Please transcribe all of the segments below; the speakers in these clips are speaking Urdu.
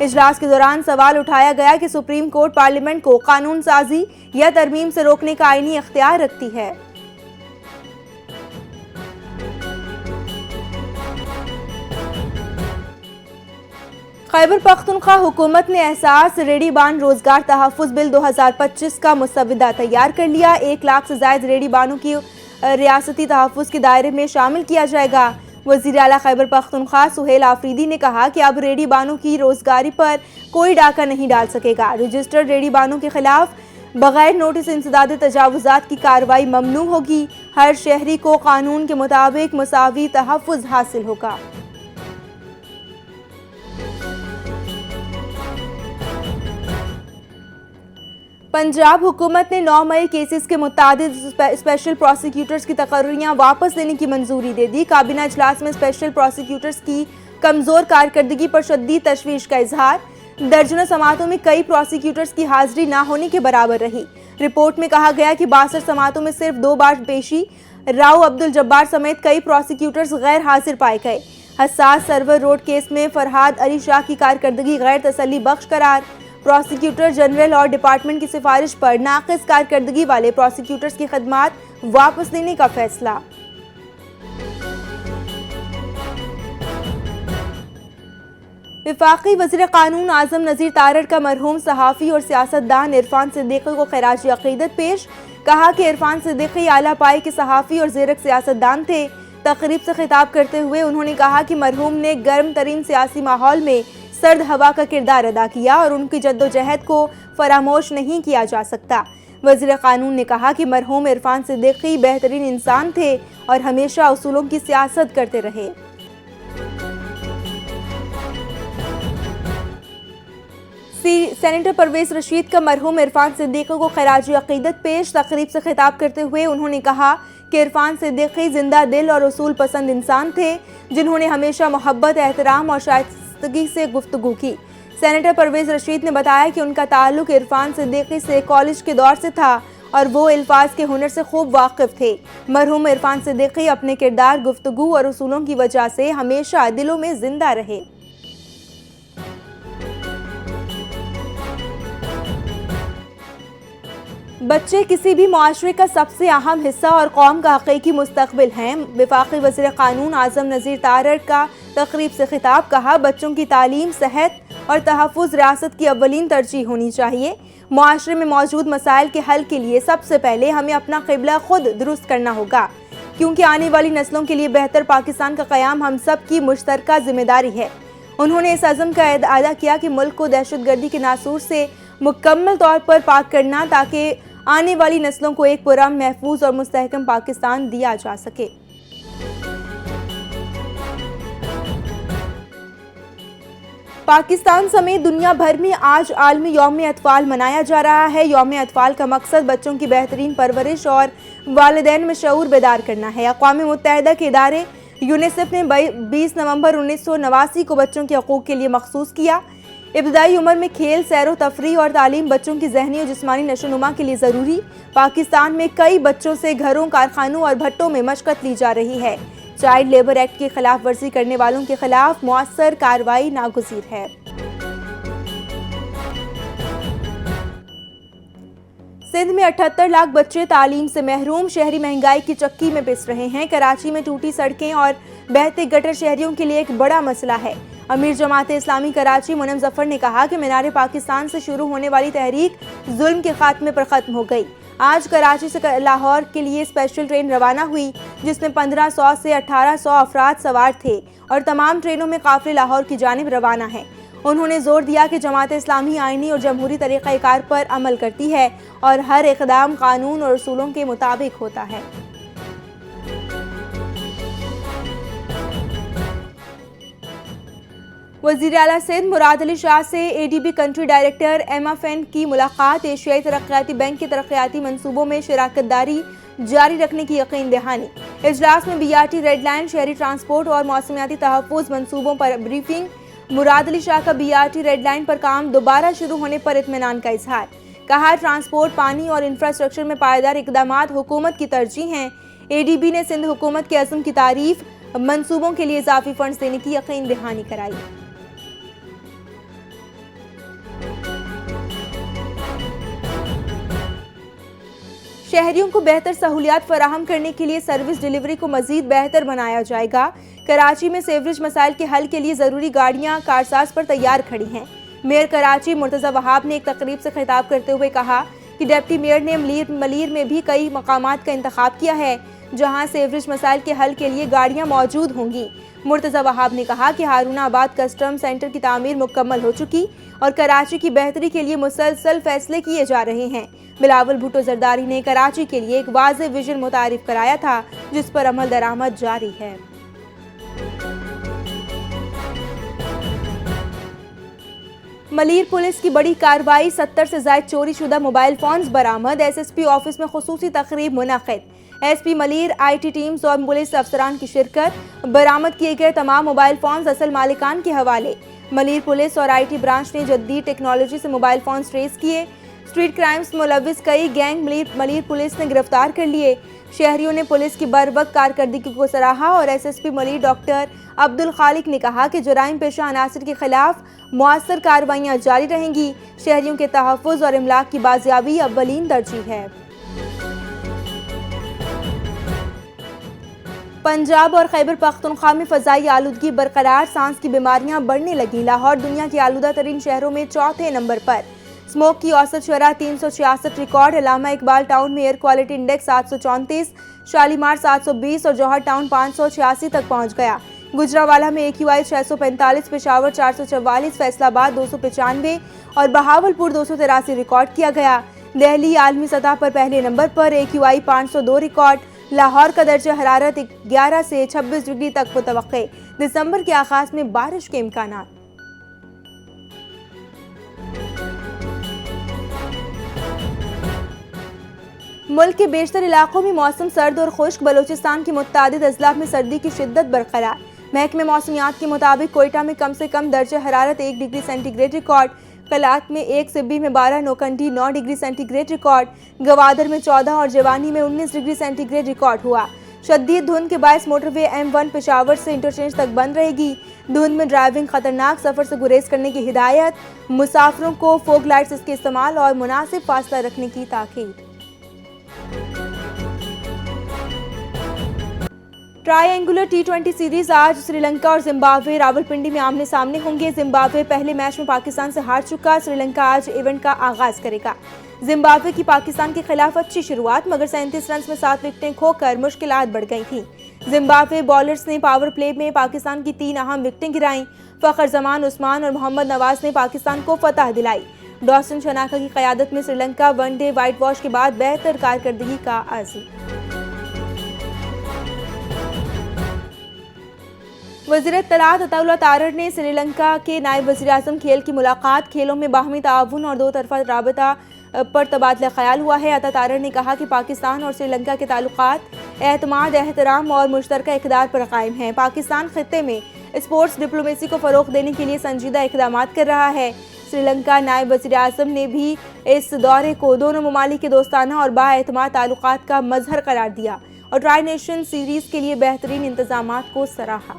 اجلاس کے دوران سوال اٹھایا گیا کہ سپریم کورٹ پارلیمنٹ کو قانون سازی یا ترمیم سے روکنے کا آئینی اختیار رکھتی ہے۔ خیبر پختونخوا حکومت نے احساس ریڑھی بان روزگار تحفظ بل 2025 کا مسودہ تیار کر لیا۔ 1 لاکھ سے زائد ریڑھی بانوں کی ریاستی تحفظ کے دائرے میں شامل کیا جائے گا۔ وزیر اعلیٰ خیبر پختونخوا سہیل آفریدی نے کہا کہ اب ریڑھی بانوں کی روزگاری پر کوئی ڈاکہ نہیں ڈال سکے گا۔ رجسٹرڈ ریڑھی بانوں کے خلاف بغیر نوٹس انسداد تجاوزات کی کارروائی ممنوع ہوگی۔ ہر شہری کو قانون کے مطابق مساوی تحفظ حاصل ہوگا۔ پنجاب حکومت نے 9 مئی کیسز کے متعدد اسپیشل پروسیکیوٹرز کی تقرریاں واپس لینے کی منظوری دے دی۔ کابینہ اجلاس میں اسپیشل پروسیکیوٹرز کی کمزور کارکردگی پر شدید تشویش کا اظہار۔ درجنوں سماعتوں میں کئی پروسیکیوٹرز کی حاضری نہ ہونے کے برابر رہی۔ رپورٹ میں کہا گیا کہ 62 سماعتوں میں صرف 2 بار پیشی راؤ عبدالجبار سمیت کئی پروسیکیوٹرز غیر حاضر پائے گئے۔ حساس سرور روڈ کیس میں فرحاد علی شاہ کی کارکردگی غیر تسلی بخش قرار۔ پروسیکیوٹر جنرل اور ڈپارٹمنٹ کی سفارش پر ناقص کارکردگی والے پروسیکیوٹرز کی خدمات واپس لینے کا فیصلہ۔ وفاقی وزیر قانون اعظم نذیر تارڑ کا مرحوم صحافی اور سیاستدان عرفان صدیقی کو خراج عقیدت پیش۔ کہا کہ عرفان صدیقی اعلیٰ پائے کے صحافی اور زیرک سیاستدان تھے۔ تقریب سے خطاب کرتے ہوئے انہوں نے کہا کہ مرحوم نے گرم ترین سیاسی ماحول میں سرد ہوا کا کردار ادا کیا اور ان کی جدوجہد کو فراموش نہیں کیا جا سکتا۔ وزیر قانون نے کہا کہ مرحوم عرفان صدیقی بہترین انسان تھے اور ہمیشہ اصولوں کی سیاست کرتے رہے۔ سینیٹر پرویز رشید کا مرحوم عرفان صدیقی کو خراج عقیدت پیش۔ تقریب سے خطاب کرتے ہوئے انہوں نے کہا کہ عرفان صدیقی زندہ دل اور اصول پسند انسان تھے، جنہوں نے ہمیشہ محبت، احترام اور شائستگی سے گفتگو کی۔ سینیٹر پرویز رشید نے بتایا کہ ان کا تعلق عرفان صدیقی سے کالج کے دور سے تھا اور وہ الفاظ کے ہنر سے خوب واقف تھے۔ مرحوم عرفان صدیقی اپنے کردار، گفتگو اور اصولوں کی وجہ سے ہمیشہ دلوں میں زندہ رہے۔ بچے کسی بھی معاشرے کا سب سے اہم حصہ اور قوم کا حقیقی مستقبل ہیں۔ وفاقی وزیر قانون اعظم نذیر تارڑ کا تقریب سے خطاب۔ کہا بچوں کی تعلیم، صحت اور تحفظ ریاست کی اولین ترجیح ہونی چاہیے۔ معاشرے میں موجود مسائل کے حل کے لیے سب سے پہلے ہمیں اپنا قبلہ خود درست کرنا ہوگا، کیونکہ آنے والی نسلوں کے لیے بہتر پاکستان کا قیام ہم سب کی مشترکہ ذمہ داری ہے۔ انہوں نے اس عزم کا اعادہ کیا کہ ملک کو دہشت گردی کے ناسور سے مکمل طور پر پاک کرنا، تاکہ آنے والی نسلوں کو ایک پرامن، محفوظ اور مستحکم پاکستان دیا جا سکے۔ پاکستان سمیت دنیا بھر میں آج عالمی یوم اطفال منایا جا رہا ہے۔ یوم اطفال کا مقصد بچوں کی بہترین پرورش اور والدین میں شعور بیدار کرنا ہے۔ اقوام متحدہ کے ادارے یونیسیف نے 20 نومبر 1989 کو بچوں کے حقوق کے لیے مخصوص کیا۔ ابتدائی عمر میں کھیل، سیر و تفریح اور تعلیم بچوں کی ذہنی اور جسمانی نشوونما کے لیے ضروری۔ پاکستان میں کئی بچوں سے گھروں، کارخانوں اور بھٹوں میں مشقت لی جا رہی ہے۔ چائلڈ لیبر ایکٹ کی خلاف ورزی کرنے والوں کے خلاف مؤثر کارروائی ناگزیر ہے۔ سندھ میں 78 لاکھ بچے تعلیم سے محروم، شہری مہنگائی کی چکی میں پس رہے ہیں۔ کراچی میں ٹوٹی سڑکیں اور بہتے گٹر شہریوں کے لیے ایک بڑا مسئلہ ہے۔ امیر جماعت اسلامی کراچی منم ظفر نے کہا کہ مینار پاکستان سے شروع ہونے والی تحریک ظلم کے خاتمے پر ختم ہو گئی۔ آج کراچی سے لاہور کے لیے اسپیشل ٹرین روانہ ہوئی، جس میں 1500 سے 1800 افراد سوار تھے اور تمام ٹرینوں میں قافلے لاہور کی جانب روانہ ہیں۔ انہوں نے زور دیا کہ جماعت اسلامی آئینی اور جمہوری طریقہ کار پر عمل کرتی ہے اور ہر اقدام قانون اور اصولوں کے مطابق ہوتا ہے۔ وزیر اعلیٰ سندھ مراد علی شاہ سے A D B country director MFN کی ملاقات۔ ایشیائی ترقیاتی بینک کے ترقیاتی منصوبوں میں شراکت داری جاری رکھنے کی یقین دہانی۔ اجلاس میں BRT ریڈ لائن، شہری ٹرانسپورٹ اور موسمیاتی تحفظ منصوبوں پر بریفنگ۔ مراد علی شاہ کا BRT ریڈ لائن پر کام دوبارہ شروع ہونے پر اطمینان کا اظہار۔ کہا ٹرانسپورٹ، پانی اور انفراسٹرکچر میں پائیدار اقدامات حکومت کی ترجیح ہیں۔ ADB نے سندھ حکومت کے عزم کی تعریف، منصوبوں کے لیے اضافی فنڈز دینے کی یقین دہانی کرائی۔ شہریوں کو بہتر سہولیات فراہم کرنے کے لیے سروس ڈیلیوری کو مزید بہتر بنایا جائے گا۔ کراچی میں سیوریج مسائل کے حل کے لیے ضروری گاڑیاں کارساز پر تیار کھڑی ہیں۔ میئر کراچی مرتضی وہاب نے ایک تقریب سے خطاب کرتے ہوئے کہا کہ ڈپٹی میئر نے ملیر میں بھی کئی مقامات کا انتخاب کیا ہے جہاں سیوریج مسائل کے حل کے لیے گاڑیاں موجود ہوں گی۔ مرتضی وہاب نے کہا کہ ہارون آباد کسٹم سینٹر کی تعمیر مکمل ہو چکی اور کراچی کی بہتری کے لیے مسلسل فیصلے کیے جا رہے ہیں۔ بلاول بھٹو زرداری نے کراچی کے لیے ایک واضح ویژن متعارف کرایا تھا جس پر عمل درآمد جاری ہے۔ ملیر پولیس کی بڑی کارروائی، 70 سے زائد چوری شدہ موبائل فونز برآمد، ایس ایس پی آفس میں خصوصی تقریب منعقد، S P Malir, I T teams اور پولیس افسران کی شرکت، برآمد کیے گئے تمام موبائل فونز اصل مالکان کے حوالے۔ ملیر پولیس اور آئی ٹی برانچ نے جدید ٹیکنالوجی سے موبائل فونز ٹریس کیے، اسٹریٹ کرائمز ملوث کئی گینگ ملیر پولیس نے گرفتار کر لیے۔ شہریوں نے پولیس کی بروقت کارکردگی کو سراہا اور S S P Malir doctor Abdul Khaliq نے کہا کہ جرائم پیشہ عناصر کے خلاف مؤثر کارروائیاں جاری رہیں گی۔ شہریوں کے تحفظ اور املاک کی بازیابی اولین ترجیح ہے۔ پنجاب اور خیبر پختونخوا میں فضائی آلودگی برقرار، سانس کی بیماریاں بڑھنے لگیں۔ لاہور دنیا کے آلودہ ترین شہروں میں چوتھے نمبر پر، اسموک کی اوسط شرح 366 ریکارڈ۔ علامہ اقبال ٹاؤن میں ایئر کوالٹی انڈیکس 734، شالیمار 720 اور جوہر ٹاؤن 586 تک پہنچ گیا۔ گجرانوالہ میں AQI 645، پشاور 444، فیصل آباد 295 اور بہاولپور 283 ریکارڈ کیا گیا۔ دہلی عالمی سطح پر پہلے نمبر پر، AQI 502 ریکارڈ۔ لاہور کا درجہ حرارت 11 سے 26 ڈگری تک متوقع، دسمبر کے آغاز میں بارش کے امکانات۔ ملک کے بیشتر علاقوں میں موسم سرد اور خشک، بلوچستان کے متعدد اضلاع میں سردی کی شدت برقرار۔ محکمہ موسمیات کے مطابق کوئٹہ میں کم سے کم درجہ حرارت 1 degree centigrade record, Kalat میں 1، سبی میں 12، Nokkundi 9 degree centigrade record, Gwadar میں 14 اور جوانی میں 19 ڈگری سینٹی گریڈ ریکارڈ ہوا۔ شدید دھند کے باعث موٹر وے M1 پشاور سے انٹرچینج تک بند رہے گی۔ دھند میں ڈرائیونگ خطرناک، سفر سے گریز کرنے کی ہدایت، مسافروں کو فوگ لائٹس کے استعمال اور مناسب فاصلہ رکھنے کی تاکید۔ ٹرائی اینگولر T20 سیریز آج سری لنکا اور زمبابوے راولپنڈی میں آمنے سامنے ہوں گے۔ زمبابوے پہلے میچ میں پاکستان سے ہار چکا، سری لنکا آج ایونٹ کا آغاز کرے گا۔ زمبابوے کی پاکستان کے خلاف اچھی شروعات، مگر 37 رنز میں 7 وکٹیں کھو کر مشکلات بڑھ گئی تھیں۔ زمبابوے بالرز نے پاور پلے میں پاکستان کی 3 اہم وکٹیں گرائیں۔ فخر زمان عثمان اور محمد نواز نے پاکستان کو فتح دلائی۔ ڈاسن شناکا کی قیادت میں Sri Lanka one day whitewash کے بعد بہتر کارکردگی کا عزم۔ وزیر اطلاعات عطا اللہ تارڑ نے سری لنکا کے نائب وزیر اعظم کھیل کی ملاقات، کھیلوں میں باہمی تعاون اور دو طرفہ رابطہ پر تبادلہ خیال ہوا ہے۔ عطا تارڑ نے کہا کہ پاکستان اور سری لنکا کے تعلقات اعتماد، احترام اور مشترکہ اقدار پر قائم ہیں۔ پاکستان خطے میں اسپورٹس ڈپلومیسی کو فروغ دینے کے لیے سنجیدہ اقدامات کر رہا ہے۔ سری لنکا نائب وزیر اعظم نے بھی اس دورے کو دونوں ممالک کے دوستانہ اور بااعتماد تعلقات کا مظہر قرار دیا اور ٹرائی نیشن سیریز کے لیے بہترین انتظامات کو سراہا۔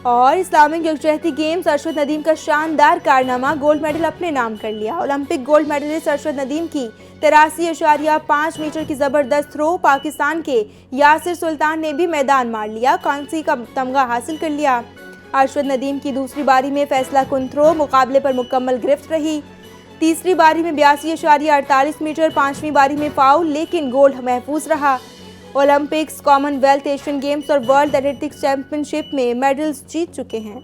اور اسلامک یکجہتی گیمز، ارشد ندیم کا شاندار کارنامہ، گولڈ میڈل اپنے نام کر لیا۔ Olympic gold medallist Arshad Nadeem کی 83.5 میٹر کی زبردست تھرو، پاکستان کے یاسر سلطان نے بھی میدان مار لیا، کانسی کا تمغہ حاصل کر لیا۔ ارشد ندیم کی دوسری باری میں فیصلہ کن تھرو مقابلے پر مکمل گرفت رہی۔ تیسری باری میں 82.48 میٹر، پانچویں باری میں فاؤل، لیکن گولڈ محفوظ رہا۔ Olympics, common wealth, Asian games اور ورلڈ ایتھلیٹکس چیمپئن شپ میں میڈلز جیت چکے ہیں۔